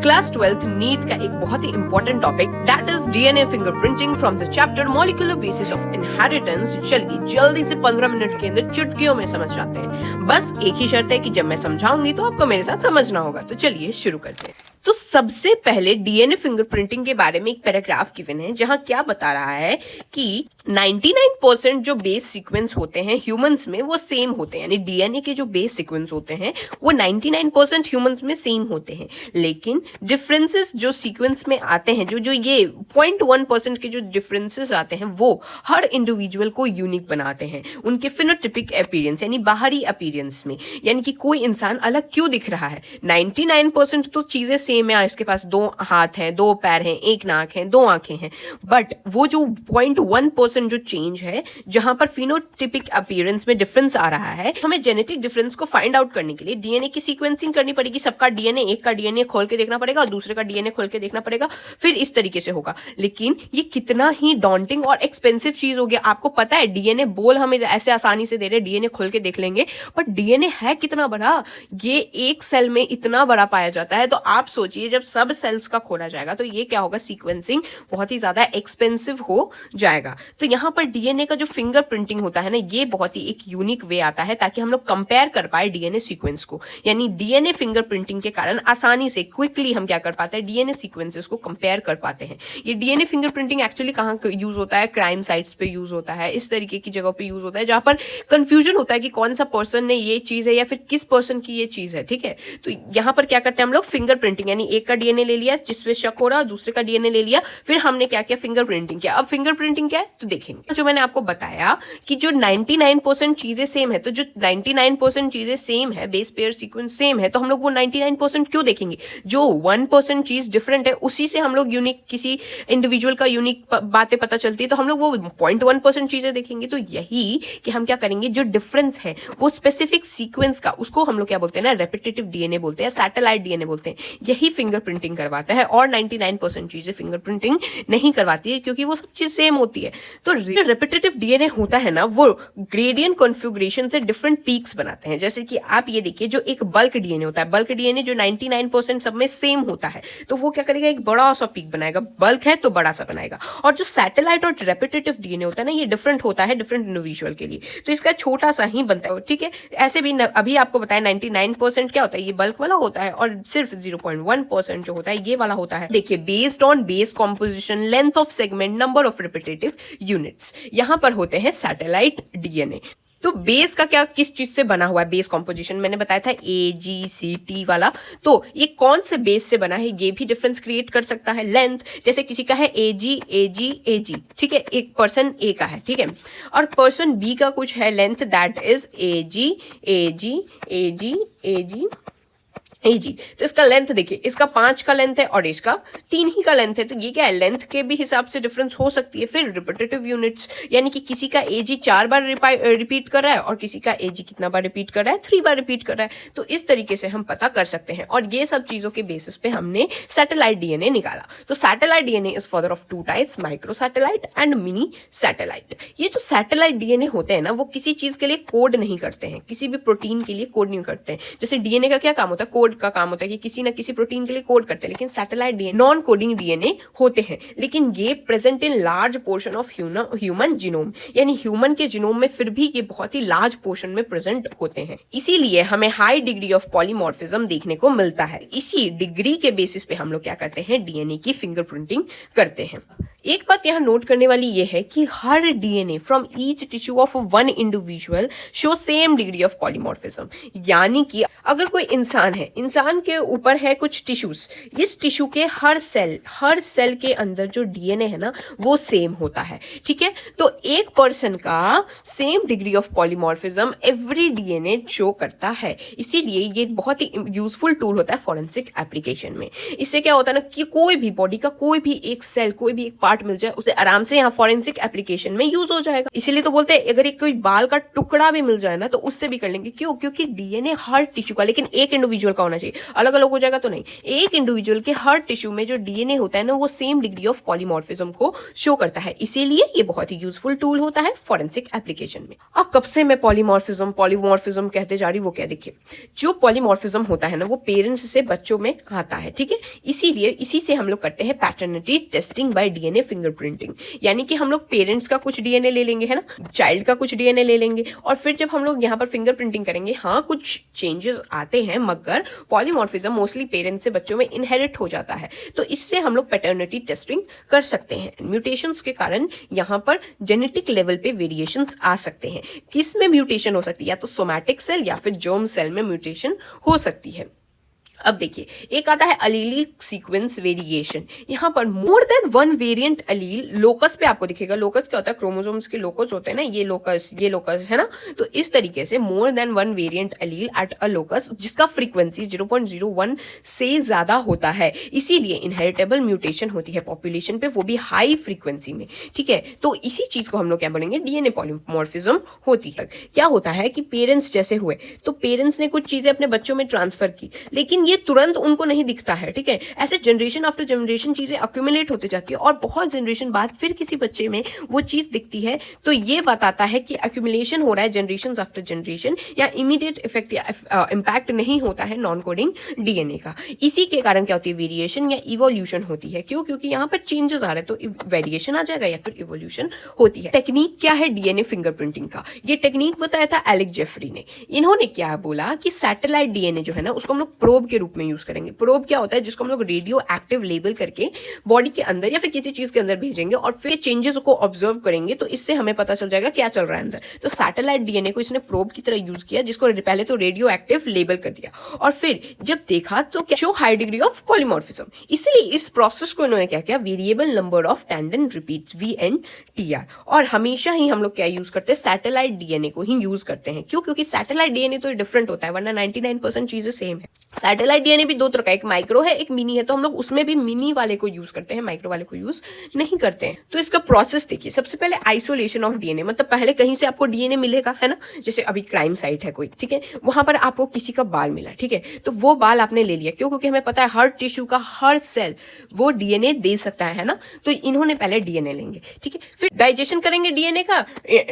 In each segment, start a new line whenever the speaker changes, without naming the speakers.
Class 12th NEET का एक बहुत ही important topic that is DNA fingerprinting from the chapter molecular basis of inheritance. चलिए जल्दी से 15 मिनट के अंदर चुटकियों में समझ जाते हैं। बस एक ही शर्त है कि जब मैं समझाऊंगी तो आपको मेरे साथ समझना होगा। तो चलिए शुरू करते हैं। तो सबसे पहले डीएनए फिंगरप्रिंटिंग के बारे में एक पैराग्राफ गिवन है जहां क्या बता रहा है कि 99% जो बेस सीक्वेंस होते हैं ह्यूमंस में वो सेम होते हैं, यानी डीएनए के जो बेस सीक्वेंस होते हैं वो 99% ह्यूमंस में सेम होते हैं, लेकिन डिफरेंसेस जो सीक्वेंस में आते हैं जो ये 0.1% के जो डिफरेंसेस आते हैं वो हर इंडिविजुअल को यूनिक बनाते हैं उनके फिनोटिपिक अपीयरेंस यानी बाहरी अपीयरेंस में। यानी कि कोई इंसान अलग क्यों दिख रहा है, 99% तो चीजें सेम है, इसके पास 2 हाथ हैं, 2 पैर हैं, 1 नाक है, 2 आंखें हैं, बट वो जो 0.1% जो चेंज है जहां पर फिनोटिपिक अपीयरेंस में डिफरेंस आ रहा है, हमें जेनेटिक डिफरेंस को फाइंड आउट करने के लिए डीएनए की सीक्वेंसिंग करनी पड़ेगी। सबका डीएनए, एक का डीएनए खोल के देखना पड़ेगा और दूसरे का डीएनए खोल के देखना पड़ेगा, फिर इस तरीके से होगा। लेकिन ये कितना ही डॉन्टिंग और एक्सपेंसिव चीज हो गया। आपको पता है डीएनए बोल हमें ऐसे आसानी से दे रहे, डीएनए खोल के देख लेंगे, बट डीएनए है कितना बड़ा, ये एक सेल में इतना बड़ा पाया जाता है। तो आप सोचिए जब सब सेल्स का खोला जाएगा तो ये क्या होगा, सीक्वेंसिंग बहुत ही ज्यादा एक्सपेंसिव हो जाएगा। तो यहाँ पर डीएनए का जो फिंगर प्रिंटिंग होता है ना, ये बहुत ही एक यूनिक वे आता है ताकि हम लोग कंपेयर कर पाए डीएनए सीक्वेंस को। यानी डीएनए फिंगर प्रिंटिंग के कारण आसानी से क्विकली हम क्या कर पाते हैं, डीएनए सीक्वेंसेस को कंपेयर कर पाते हैं। ये डीएनए फिंगर प्रिंटिंग एक्चुअली कहाँ यूज होता है, क्राइम साइट्स पे यूज होता है, इस तरीके की जगह पे यूज होता है जहां पर कंफ्यूजन होता है कि कौन सा पर्सन ने ये चीज है या फिर किस पर्सन की ये चीज है। ठीक है, तो यहाँ पर क्या करते हैं हम लोग, फिंगर प्रिंटिंग, यानी एक का डीएनए ले लिया जिसपे शक हो रहा, दूसरे का डीएनए ले लिया, फिर हमने क्या किया, फिंगर प्रिंटिंग किया। अब फिंगर प्रिंटिंग क्या है तो देखेंगे। जो मैंने आपको बताया कि जो 99% चीजें सेम है, तो जो 99% चीजें सेम है, बेस पेयर सीक्वेंस सेम है, तो हम लोग वो 99% क्यों देखेंगे। जो 1% चीज डिफरेंट है उसी से हम लोग यूनिक, किसी इंडिविजुअल का यूनिक बातें पता चलती है, तो हम लोग वो 0.1% चीजें देखेंगे। तो यही कि हम क्या करेंगे, जो डिफरेंस है वो स्पेसिफिक सीक्वेंस का, उसको हम लोग क्या बोलते हैं ना, रेपिटेटिव डीएनए बोलते हैं, सैटेलाइट डीएनए बोलते हैं, यही फिंगरप्रिंटिंग करवाता है। और 99% चीजें फिंगरप्रिंटिंग नहीं करवाती है क्योंकि वो सब चीज सेम होती है। तो रेपिटेटिव डीएनए होता है ना, वो ग्रेडियंट कॉन्फ़िगरेशन से डिफरेंट पीक्स बनाते हैं। जैसे कि आप ये देखिए, जो एक बल्क डीएनए होता है, बल्क डीएनए जो 99% सब में सेम होता है, तो वो क्या करेगा, एक बड़ा सा पीक बनाएगा, बल्क है तो बड़ा सा बनाएगा। और जो सैटेलाइट और रेपिटेटिव डीएनए होता है ना, ये डिफरेंट होता है डिफरेंट इंडिविजुअल के लिए, तो इसका छोटा सा ही बनता है। ठीक है, ऐसे भी अभी आपको बताया 99% क्या होता है, ये बल्क वाला होता है, और सिर्फ 0.1% जो होता है ये वाला होता है। देखिए, based on base composition, length of segment, number of repetitive units, यहां पर होते हैं सैटेलाइट डीएनए। तो बेस का क्या, किस चीज से बना हुआ है, बेस कॉम्पोजिशन मैंने बताया था AGCT वाला, तो ये कौन से बेस से बना है ये भी डिफरेंस क्रिएट कर सकता है। लेंथ, जैसे किसी का है AG, ठीक है, एक पर्सन A का है, ठीक है, और पर्सन B का कुछ है लेंथ, दैट इज AG। तो इसका लेंथ देखिए, इसका 5 का लेंथ है और इसका 3 ही का लेंथ है, तो ये क्या है, लेंथ के भी हिसाब से डिफरेंस हो सकती है। फिर रिपीटेटिव यूनिट्स, यानी कि किसी का AG 4 बार रिपीट कर रहा है और किसी का AG कितना बार रिपीट कर रहा है, 3 बार रिपीट कर रहा है। तो इस तरीके से हम पता कर सकते हैं, और ये सब चीजों के बेसिस पे हमने सैटेलाइट डीएनए निकाला। तो satellite DNA is father of 2 types, micro satellite and mini satellite. ये जो सैटेलाइट डीएनए होते हैं ना, वो किसी चीज के लिए कोड नहीं करते हैं, किसी भी प्रोटीन के लिए कोड नहीं करते हैं। जैसे डीएनए का क्या काम होता है, कोड का काम होता है कि किसी ना किसी प्रोटीन के लिए कोड करते हैं, लेकिन satellite DNA non coding DNA होते हैं, लेकिन ये present in large portion of human genome, यानी ह्यूमन के जीनोम में फिर भी ये बहुत ही लार्ज पोर्शन में प्रेजेंट होते हैं। इसीलिए हमें हाई डिग्री ऑफ पॉलीमॉर्फिज्म देखने को मिलता है। इसी डिग्री के बेसिस पे हम लोग क्या करते हैं, डीएनए की फिंगरप्रिंटिंग करते हैं। एक बात यहाँ नोट करने वाली ये है कि हर DNA from each tissue of one individual show same degree of polymorphism. यानी कि अगर कोई इंसान है, इंसान के ऊपर है कुछ टिश्यूज, इस टिश्यू के हर सेल के अंदर जो डीएनए है ना वो सेम होता है। ठीक है, तो एक पर्सन का same degree of polymorphism every DNA show करता है। इसीलिए ये बहुत ही यूजफुल टूल होता है फॉरेंसिक एप्लीकेशन में। इससे क्या होता है ना कि कोई भी बॉडी का कोई भी एक सेल, कोई भी एक पार्ट पार्ट मिल जाए उसे आराम से यहाँ फॉरेंसिक एप्लीकेशन में यूज हो जाएगा। इसीलिए तो बोलते हैं अगर एक कोई बाल का टुकड़ा भी मिल जाए ना तो उससे भी कर लेंगे। क्यों? क्योंकि डीएनए हर टिश्यू का, लेकिन एक इंडिविजुअल का होना चाहिए, अलग अलग हो जाएगा तो नहीं। एक इंडिविजुअल के हर टिश्यू में जो डीएनए होता है ना वो सेम डिग्री ऑफ पॉलीमॉर्फिज्म को शो करता है, इसीलिए ये बहुत ही यूजफुल टूल होता है फॉरेंसिक एप्लीकेशन में। अब कब से मैं पॉलीमॉर्फिज्म कहते जा रही वो क्या, देखिए जो पॉलीमॉर्फिज्म होता है ना वो पेरेंट्स से बच्चों में आता है, ठीक है। इसीलिए इसी से हम लोग करते हैं paternity testing bye DNA fingerprinting, यानी कि हम लोग पेरेंट्स का कुछ डीएनए ले लेंगे, है ना, चाइल्ड का कुछ डीएनए ले लेंगे, और फिर जब हम लोग यहाँ पर फिंगरप्रिंटिंग करेंगे, हाँ कुछ चेंजेस आते हैं मगर पॉलीमॉर्फिज्म मोस्टली पेरेंट्स से बच्चों में इनहेरिट हो जाता है, तो इससे हम लोग पैटर्निटी टेस्टिंग कर सकते हैं। म्यूटेशंस के कारण यहाँ पर जेनेटिक लेवल पे वेरिएशंस आ सकते हैं। किस में म्यूटेशन हो सकती है? या तो सोमैटिक सेल या फिर जर्म सेल में म्यूटेशन हो सकती है। अब देखिए एक आता है अलीलिक सीक्वेंस वेरिएशन। यहाँ पर more than one variant allele locus पे आपको दिखेगा। लोकस क्या होता है? क्रोमोसोम्स के लोकस होते हैं ना, ये लोकस है ना। तो इस तरीके से more than one variant allele at a locus जिसका फ्रीक्वेंसी 0.01 से ज्यादा होता है, इसीलिए इनहेरिटेबल म्यूटेशन होती है पॉपुलेशन पे, वो भी हाई फ्रीक्वेंसी में, ठीक है। तो इसी चीज को हम लोग क्या बोलेंगे? डीएनए पॉलीमॉर्फिज्म होती है। क्या होता है कि पेरेंट्स जैसे हुए तो पेरेंट्स ने कुछ चीजें अपने बच्चों में ट्रांसफर की, लेकिन ये तुरंत उनको नहीं दिखता है, ठीक है। ऐसे जनरेशन आफ्टर जनरेशन चीजें अक्यूमुलेट होते जाती है और बहुत जनरेशन बाद फिर किसी बच्चे में वो चीज दिखती है, तो ये बताता है कि अक्यूमुलेशन हो रहा है जनरेशन आफ्टर जनरेशन, या इमीडिएट इफेक्ट या इम्पैक्ट नहीं होता है नॉन कोडिंग डीएनए का। इसी के कारण क्या होती है? वेरिएशन या इवोल्यूशन होती है। क्यों? क्योंकि यहाँ पर चेंजेस आ रहे हैं तो वेरिएशन आ जाएगा या फिर इवोल्यूशन होती है। टेक्निक क्या है डीएनए फिंगरप्रिंटिंग का? ये टेक्निक बताया था एलेक जेफरी ने। इन्होंने क्या बोला कि सैटेलाइट डीएनए जो है ना उसको हम लोग प्रोब के रूप में यूज करेंगे। प्रोब क्या होता है? जिसको हम लोग रेडियो एक्टिव लेबल करके बॉडी के अंदर या फिर किसी चीज के अंदर भेजेंगे और फिर चेंजेस को ऑब्जर्व करेंगे, तो इससे हमें पता चल जाएगा क्या चल रहा है अंदर। तो सैटेलाइट डीएनए को इसने प्रोब की तरह यूज किया, जिसको पहले तो रेडियो एक्टिव लेबल कर दिया और फिर जब देखा तो show high degree of polymorphism. इसलिए इस प्रोसेस को इन्होंने क्या किया? Variable number of tandem repeats VNTR। और हमेशा ही हम लोग क्या यूज करते हैं? सैटेलाइट डीएनए को ही यूज करते हैं। क्यों? क्योंकि सैटेलाइट डीएनए तो डिफरेंट होता है, वरना 99% चीजें सेम है। सैटेलाइट डीएनए भी दो तरह का, एक माइक्रो है एक मिनी है, तो हम लोग उसमें भी मिनी वाले को यूज करते हैं, माइक्रो वाले को यूज नहीं करते हैं। तो इसका प्रोसेस देखिए, सबसे पहले आइसोलेशन ऑफ डीएनए, मतलब पहले कहीं से आपको डीएनए मिलेगा, है ना। जैसे अभी क्राइम साइट है कोई, ठीक है, वहां पर आपको किसी का बाल मिला, ठीक है, तो वो बाल आपने ले लिया। क्यों? क्योंकि हमें पता है हर टिश्यू का हर सेल वो डीएनए दे सकता है ना। तो इन्होंने पहले डीएनए लेंगे, ठीक है, फिर डाइजेशन करेंगे डीएनए का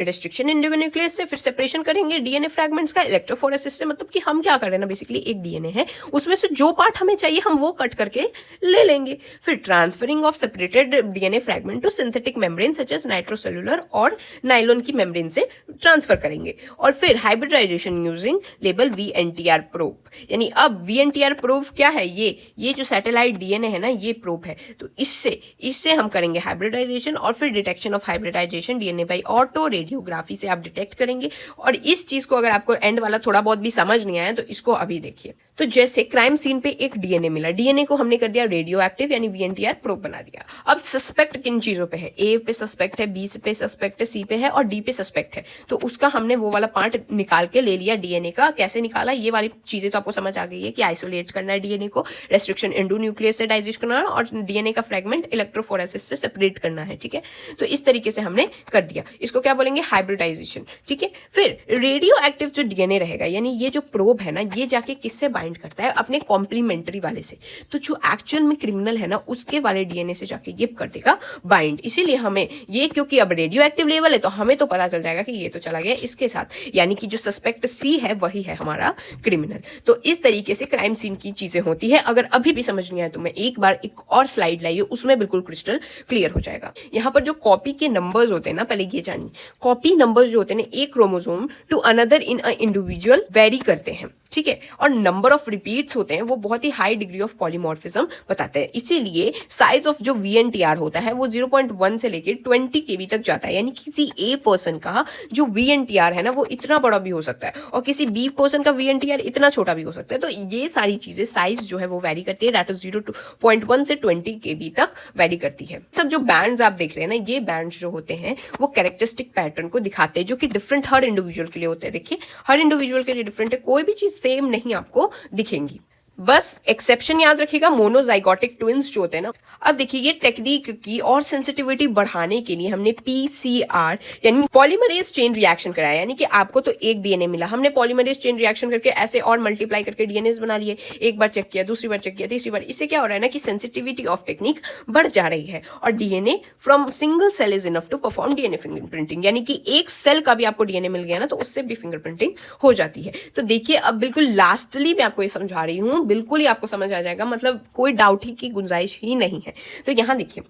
रिस्ट्रिक्शन एंडोन्यूक्लियस से, फिर सेपरेशन करेंगे डीएनए फ्रैगमेंट्स का इलेक्ट्रोफोरेसिस से। मतलब कि हम क्या कर रहे हैं ना, बेसिकली एक डीएनए है, उसमें से जो पार्ट हमें चाहिए हम वो कट करके ले लेंगे। फिर transferring of separated DNA fragment to synthetic membrane such as nitrocellulose और नाइलॉन की मेम्ब्रेन से ट्रांसफर करेंगे। और फिर hybridisation using label VNTR probe. यानी अब VNTR प्रोब क्या है? ये जो सैटेलाइट डीएनए है ना, ये प्रोब है। तो इससे हम करेंगे हाइब्रिडाइजेशन और फिर detection of hybridization DNA by autoradiography से आप डिटेक्ट करेंगे। और इस चीज को अगर आपको एंड वाला थोड़ा बहुत भी समझ नहीं आया तो इसको अभी देखिए। तो जैसे क्राइम सीन पे एक डीएनए मिला, डीएनए को हमने कर दिया रेडियो एक्टिव यानी VNTR प्रोब बना दिया। अब सस्पेक्ट किन चीजों पे है? A पे सस्पेक्ट है, B पे सस्पेक्ट है, C पे है और D पे सस्पेक्ट है। तो उसका हमने वो वाला पार्ट निकाल के ले लिया डीएनए का। कैसे निकाला? ये वाली चीजें तो आपको समझ आ गई है कि आइसोलेट करना है डीएनए को, रेस्ट्रिक्शन एंडोन्यूक्लियस से डाइजेस्ट करना है और डीएनए का फ्रेगमेंट इलेक्ट्रोफोरेसिस से सेपरेट करना है, ठीक है। तो इस तरीके से हमने कर दिया। इसको क्या बोलेंगे? हाइब्रिडाइजेशन, ठीक है। फिर रेडियो एक्टिव जो डीएनए रहेगा, यानी ये जो प्रोब है ना, ये जाके किससे बाइंड करता है? अपने कॉम्प्लीमेंट्री वाले से। तो जो एक्चुअल में क्रिमिनल है ना, उसके वाले डीएनए से जाके ये कर देगा बाइंड। इसीलिए हमें ये, क्योंकि अब रेडियो एक्टिव लेवल है तो हमें तो पता चल जाएगा कि ये तो चला गया इसके साथ, यानी कि जो सस्पेक्ट C है वही है हमारा क्रिमिनल। तो इस तरीके से क्राइम सीन की चीजें होती है। अगर अभी भी समझ नहीं आया तो मैं एक बार एक और स्लाइड लाइए, उसमें बिल्कुल क्रिस्टल क्लियर हो जाएगा। यहाँ पर जो कॉपी के नंबर्स होते हैं ना, पहले ये जानिए, कॉपी नंबर्स जो होते हैं ना, एक chromosome to another in a individual vary करते हैं, ठीक है। और नंबर ऑफ रिपीट्स होते हैं वो बहुत ही हाई डिग्री ऑफ पॉलीमॉर्फिज्म बताते हैं। इसीलिए साइज ऑफ जो VNTR होता है वो 0.1 से लेकर 20 kb तक जाता है। यानी किसी A पर्सन का जो VNTR है ना वो इतना बड़ा भी हो सकता है और किसी B पर्सन का VNTR इतना छोटा भी हो सकता है। तो ये सारी चीजें साइज जो है वो वेरी करती है, दैट इज 0.1 से 20 kb तक वेरी करती है। सब जो बैंड्स आप देख रहे हैं ना, ये बैंड्स जो होते हैं वो कैरेक्टरिस्टिक पैटर्न को दिखाते हैं, जो कि डिफरेंट हर इंडिविजुअल के लिए होते हैं। देखिए हर इंडिविजुअल के लिए डिफरेंट है, कोई भी चीज सेम नहीं आपको दिखेंगी। बस एक्सेप्शन याद रखिएगा, मोनोजाइगोटिक ट्विंस जो होते हैं ना। अब देखिए ये टेक्निक की और सेंसिटिविटी बढ़ाने के लिए हमने पीसीआर यानी पॉलीमरेज चेन रिएक्शन कराया, यानी कि आपको तो एक डीएनए मिला, हमने पॉलीमरेज चेन रिएक्शन करके ऐसे और मल्टीप्लाई करके डीएनए बना लिए, एक बार चेक किया, दूसरी बार चेक किया, तीसरी बार। इससे क्या हो रहा है ना कि सेंसिटिविटी ऑफ टेक्निक बढ़ जा रही है और DNA from single cell is enough to perform DNA fingerprinting, यानी कि एक सेल का भी आपको डीएनए मिल गया ना तो उससे भी फिंगरप्रिंटिंग हो जाती है। तो देखिए अब बिल्कुल लास्टली मैं आपको ये समझा रही हूँ, बिल्कुल ही आपको समझ आ जाएगा, मतलब कोई डाउट ही की गुंजाइश ही नहीं है। तो यहां देखिए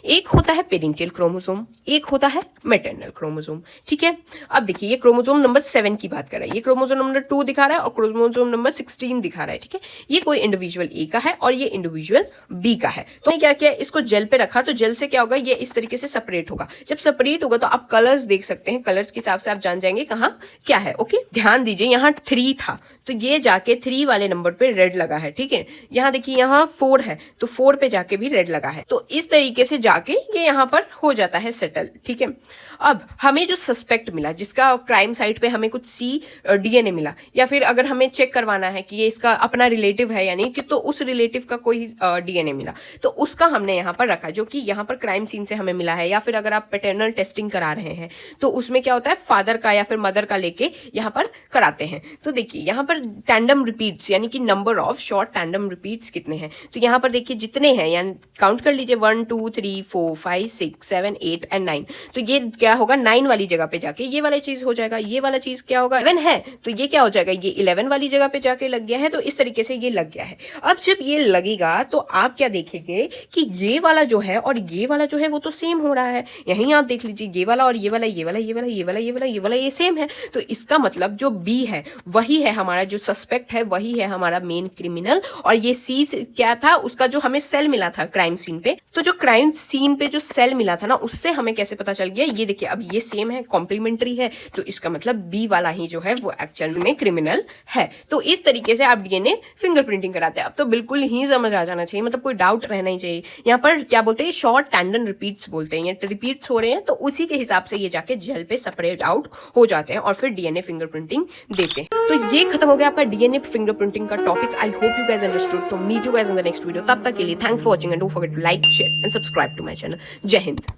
एक होता है पेरेंटियल क्रोमोसोम, एक होता है मैटरनल क्रोमोसोम, ठीक है। अब देखिए ये क्रोमोसोम नंबर 7 की बात कर रहा है, ये क्रोमोसोम नंबर 2 दिखा रहा है और क्रोमोसोम नंबर 16 दिखा रहा है, ठीक है। ये कोई इंडिविजुअल ए का है और ये इंडिविजुअल बी का है। तो क्या किया, इसको जेल पे रखा, तो जेल से क्या होगा, ये इस तरीके से सेपरेट होगा। जब सेपरेट होगा तो आप कलर्स देख सकते हैं, कलर्स के हिसाब से आप जान जाएंगे कहाँ क्या है। ओके, ध्यान दीजिए यहाँ 3 था तो ये जाके 3 वाले नंबर पे रेड लगा है, ठीक है। यहाँ देखिए यहाँ 4 है तो 4 पे जाके भी रेड लगा है। तो इस तरीके से जाके ये यहाँ पर हो जाता है सेटल, ठीक है। अब हमें जो सस्पेक्ट मिला, जिसका क्राइम साइट पे हमें कुछ सी डीएनए मिला, या फिर अगर हमें चेक करवाना है कि ये इसका अपना रिलेटिव है यानी कि, तो उस रिलेटिव का कोई डीएनए मिला तो उसका हमने यहाँ पर रखा, जो कि यहाँ पर क्राइम सीन से हमें मिला है। या फिर अगर आप पैटर्नल टेस्टिंग करा रहे हैं तो उसमें क्या होता है, फादर का या फिर मदर का लेके यहाँ पर कराते हैं। तो देखिए यहाँ पर टैंडम रिपीट्स यानी कि number of short tandem repeats कितने हैं, तो यहाँ पर देखिए जितने हैं यानी काउंट कर लीजिए 1 2 3 4 5 6 7 8 एंड 9। तो ये क्या होगा, 9 वाली जगह पे जाके ये वाला चीज हो जाएगा, ये वाला चीज क्या होगा 11 है तो ये क्या हो जाएगा, ये 11 वाली जगह पे जाके लग गया है। तो इस तरीके से ये लग गया है। अब जब ये लगेगा तो आप क्या देखेंगे कि ये वाला जो है और ये वाला जो है वो तो सेम हो रहा है। यहीं आप देख लीजिए ये वाला और ये वाला, ये वाला, ये वाला, ये वाला, ये वाला, ये वाला, ये सेम है। तो इसका मतलब जो बी है वही है हमारा जो सस्पेक्ट है, वही है हमारा मेन क्रिमिनल। और ये सी क्या था, उसका जो हमें सेल मिला था क्राइम सीन पे, तो जो क्राइम सीन पे जो सेल मिला था ना उससे हमें कैसे पता चल गया, ये देखिए अब ये सेम है, कॉम्प्लीमेंट्री है, तो इसका मतलब बी वाला ही जो है वो एक्चुअल में क्रिमिनल है। तो इस तरीके से आप डीएनए फिंगरप्रिंटिंग कराते हैं। अब तो बिल्कुल ही समझ आ जाना चाहिए, मतलब कोई डाउट रहना ही चाहिए। यहाँ पर क्या बोलते हैं, शॉर्ट टैंडम रिपीट्स बोलते हैं, ये रिपीट्स हो रहे हैं तो उसी के हिसाब से ये जाके जेल पे सेपरेट आउट हो जाते हैं और फिर डीएनए फिंगरप्रिंटिंग देते हैं। तो ये खत्म हो गया आपका डीएनए फिंगरप्रिंटिंग का topic. I hope you guys understood. तो meet you guys in the next video. तब तक के लिए thanks for watching and don't forget to like, share and subscribe to my channel. Jai Hind.